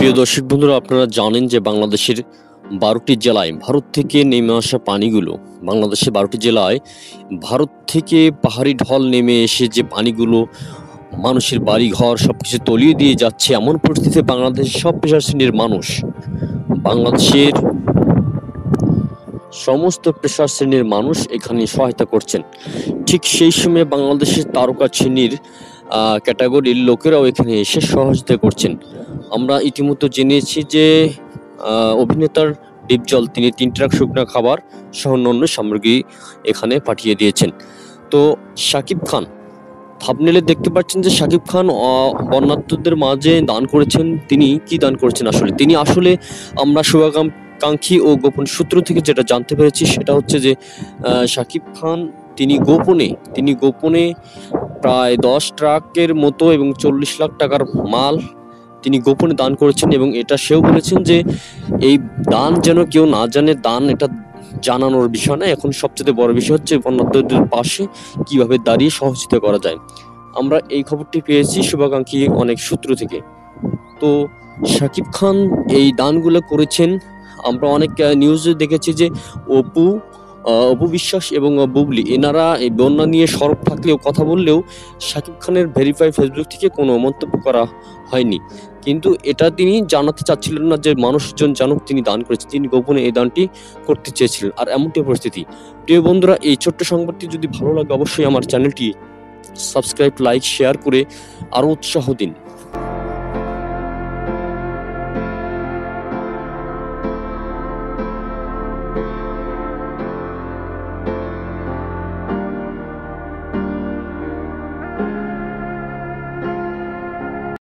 প্রিয় দর্শক বন্ধুরা, আপনারা জানেন যে বাংলাদেশের ১২টি জেলায় ভারত থেকে নেমে আসা পানিগুলো, বাংলাদেশের ১২টি জেলায় ভারত থেকে পাহাড়ি ঢল নেমে এসে যে পানিগুলো মানুষের বাড়িঘর সবকিছু তলিয়ে দিয়ে যাচ্ছে, এমন পরিস্থিতিতে বাংলাদেশের সব পেশা শ্রেণীর মানুষ, বাংলাদেশের সমস্ত পেশা শ্রেণীর মানুষ এখানে সহায়তা করছেন। ঠিক সেই সময় বাংলাদেশের তারকা শ্রেণীর ক্যাটাগরির লোকেরাও এখানে এসে সহযোগিতা করছেন। আমরা ইতিমধ্যে জেনেছি যে অভিনেতার ডিপজল তিনি ৩ ট্রাক শুকনা খাবার সহ অন্যান্য সামগ্রী এখানে পাঠিয়ে দিয়েছেন। তো শাকিব খান, থাম্বনেলে দেখতে পাচ্ছেন যে শাকিব খান বন্যার্তদের মাঝে দান করেছেন। তিনি কি দান করেছেন? তিনি আসলে আমরা শুভাকাঙ্ক্ষী ও গোপন সূত্র থেকে যেটা জানতে পেরেছি সেটা হচ্ছে যে শাকিব খান তিনি গোপনে প্রায় ১০ ট্রাকের মতো এবং ৪০ লাখ টাকার মাল তিনি গোপনে দান করেছেন, এবং এটা সেও বলেছেন যে এই দান যেন কেউ না জানে। দান এটা জানানোর বিষয় না, এখন সবচেয়ে বড় বিষয় হচ্ছে বন্যার্তদের পাশে কিভাবে দাঁড়িয়ে সহযোগিতা করা যায়। আমরা এই খবরটি পেয়েছি শুভাকাঙ্ক্ষী অনেক সূত্র থেকে। তো শাকিব খান এই দানগুলো করেছেন। আমরা অনেক নিউজে দেখেছি যে অপু বিশ্বাস এবং বুবলি এনারা এই বন্যা নিয়ে সরব থাকলেও, কথা বললেও শাকিব খানের ভেরিফাই ফেসবুক থেকে কোনো মন্তব্য করা হয়নি। কিন্তু এটা তিনি জানাতে চাচ্ছিলেন না যে মানুষজন জানুক তিনি দান করেছেন, তিনি গোপনে এই দানটি করতে চেয়েছিলেন। আর এমনটি পরিস্থিতি। প্রিয় বন্ধুরা, এই ছোট্ট সংবাদটি যদি ভালো লাগে অবশ্যই আমার চ্যানেলটি সাবস্ক্রাইব, লাইক, শেয়ার করে আরও উৎসাহ দিন।